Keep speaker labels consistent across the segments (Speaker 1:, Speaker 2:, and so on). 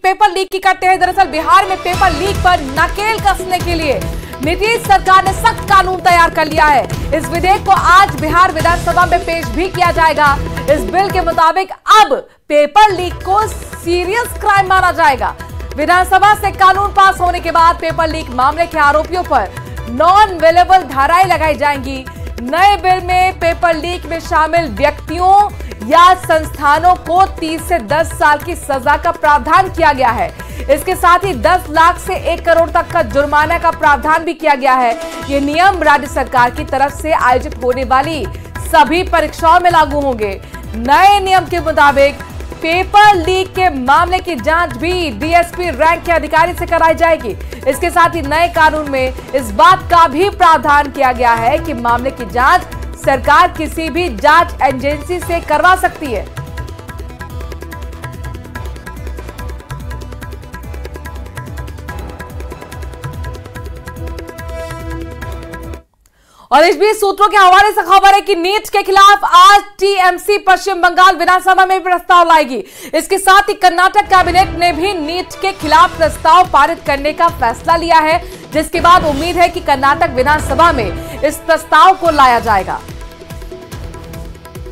Speaker 1: Paper leak की करते हैं। दरअसल बिहार में पेपर लीक पर नकेल कसने के लिए नीतीश सरकार ने सख्त कानून तैयार कर लिया है। इस विधेयक को आज बिहार विधानसभा में पेश भी किया जाएगा। इस बिल के मुताबिक अब पेपर लीक को सीरियस क्राइम माना जाएगा। विधानसभा से कानून पास होने के बाद पेपर लीक मामले के आरोपियों पर नॉन वेलेबल धाराएं लगाई जाएंगी। नए बिल में पेपर लीक में शामिल व्यक्तियों या संस्थानों को 30 से 10 साल की सजा का प्रावधान किया गया है। इसके साथ ही 10 लाख से 1 करोड़ तक का जुर्माना का प्रावधान भी किया गया है। ये नियम राज्य सरकार की तरफ से आयोजित होने वाली सभी परीक्षाओं में लागू होंगे। नए नियम के मुताबिक पेपर लीक के मामले की जांच भी डीएसपी रैंक के अधिकारी से कराई जाएगी। इसके साथ ही नए कानून में इस बात का भी प्रावधान किया गया है कि मामले की जांच सरकार किसी भी जांच एजेंसी से करवा सकती है। और इस बीच सूत्रों के हवाले से खबर है कि नीट के खिलाफ आज टीएमसी पश्चिम बंगाल विधानसभा में प्रस्ताव लाएगी। इसके साथ ही कर्नाटक कैबिनेट ने भी नीट के खिलाफ प्रस्ताव पारित करने का फैसला लिया है, जिसके बाद उम्मीद है कि कर्नाटक विधानसभा में इस प्रस्ताव को लाया जाएगा।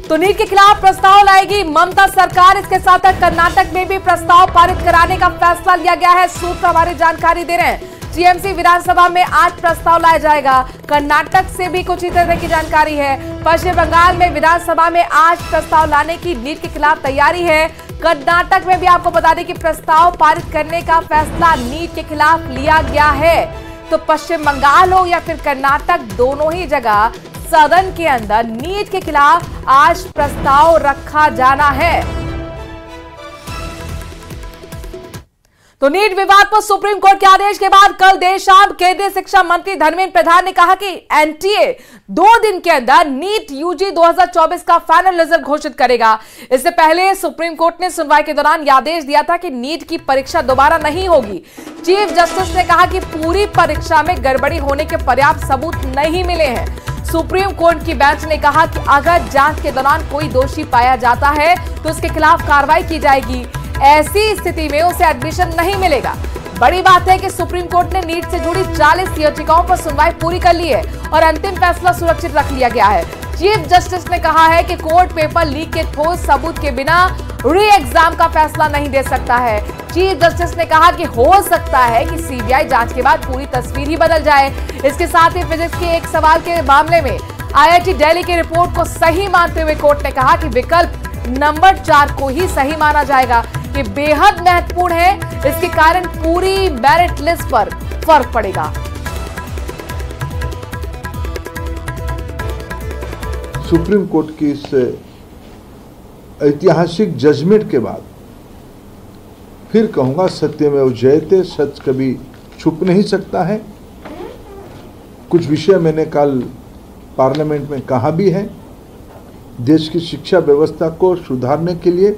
Speaker 1: तो नीट के खिलाफ प्रस्ताव लाएगी ममता सरकार। इसके साथ कर्नाटक में भी प्रस्ताव पारित कराने का फैसला लिया गया है। सूत्र हमारी जानकारी दे रहे हैं टीएमसी विधानसभा में आज प्रस्ताव लाया जाएगा। कर्नाटक से भी कुछ ही तरह की जानकारी है। पश्चिम बंगाल में विधानसभा में आज प्रस्ताव लाने की नीट के खिलाफ तैयारी है। कर्नाटक में भी आपको बता दें कि प्रस्ताव पारित करने का फैसला नीट के खिलाफ लिया गया है। तो पश्चिम बंगाल हो या फिर कर्नाटक, दोनों ही जगह सदन के अंदर नीट के खिलाफ आज प्रस्ताव रखा जाना है। तो नीट विवाद पर सुप्रीम कोर्ट के आदेश के बाद कल देर शाम केंद्रीय शिक्षा मंत्री धर्मेंद्र प्रधान ने कहा कि एनटीए 2 दिन के अंदर नीट यूजी 2024 का फाइनल रिजल्ट घोषित करेगा। इससे पहले सुप्रीम कोर्ट ने सुनवाई के दौरान यह आदेश दिया था कि नीट की परीक्षा दोबारा नहीं होगी। चीफ जस्टिस ने कहा कि पूरी परीक्षा में गड़बड़ी होने के पर्याप्त सबूत नहीं मिले हैं। सुप्रीम कोर्ट की बेंच ने कहा कि अगर जांच के दौरान कोई दोषी पाया जाता है तो उसके खिलाफ कार्रवाई की जाएगी। ऐसी स्थिति में उसे एडमिशन नहीं मिलेगा। बड़ी बात है कि सुप्रीम कोर्ट ने नीट से जुड़ी 40 याचिकाओं पर सुनवाई पूरी कर ली है और अंतिम फैसला सुरक्षित रख लिया गया है। चीफ जस्टिस ने कहा है कि कोर्ट पेपर लीक के ठोस सबूत के बिना री एग्जाम का फैसला नहीं दे सकता है। चीफ जस्टिस ने कहा कि हो सकता है कि सीबीआई जांच के बाद पूरी तस्वीर ही बदल जाए। इसके साथ ही फिजिक्स के एक सवाल के मामले में आईआईटी दिल्ली की रिपोर्ट को सही मानते हुए कोर्ट ने कहा कि विकल्प नंबर 4 को ही सही माना जाएगा। ये बेहद महत्वपूर्ण है, इसके कारण पूरी मेरिट लिस्ट पर फर्क पड़ेगा।
Speaker 2: सुप्रीम कोर्ट की इस ऐतिहासिक जजमेंट के बाद फिर कहूंगा सत्यमेव जयते, सत्य कभी छुप नहीं सकता है। कुछ विषय मैंने कल पार्लियामेंट में कहा भी है। देश की शिक्षा व्यवस्था को सुधारने के लिए,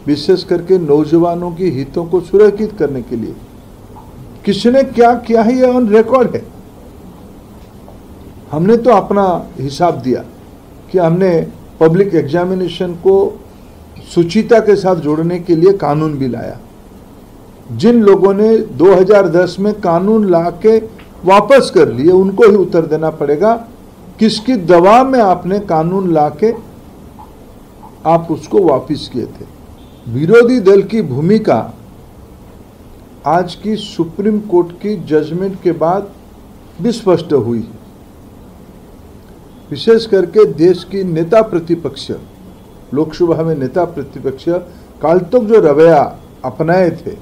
Speaker 2: विशेष करके नौजवानों की हितों को सुरक्षित करने के लिए किसने क्या किया है, यह ऑन रिकॉर्ड है। हमने तो अपना हिसाब दिया कि हमने पब्लिक एग्जामिनेशन को शुचिता के साथ जोड़ने के लिए कानून भी लाया। जिन लोगों ने 2010 में कानून ला के वापस कर लिए उनको ही उत्तर देना पड़ेगा किसकी दबाव में आपने कानून ला के आप उसको वापस किए थे। विरोधी दल की भूमिका आज की सुप्रीम कोर्ट की जजमेंट के बाद भी स्पष्ट हुई। विशेष करके देश की नेता प्रतिपक्ष, लोकसभा में नेता प्रतिपक्ष काल तक जो रवैया अपनाए थे,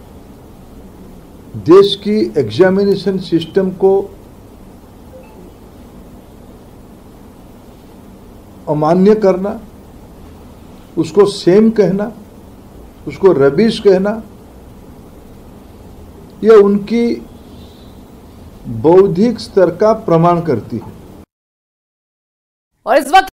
Speaker 2: देश की एग्जामिनेशन सिस्टम को अमान्य करना, उसको सेम कहना, उसको रबिश कहना, यह उनकी बौद्धिक स्तर का प्रमाण करती है।
Speaker 1: और इस वक्त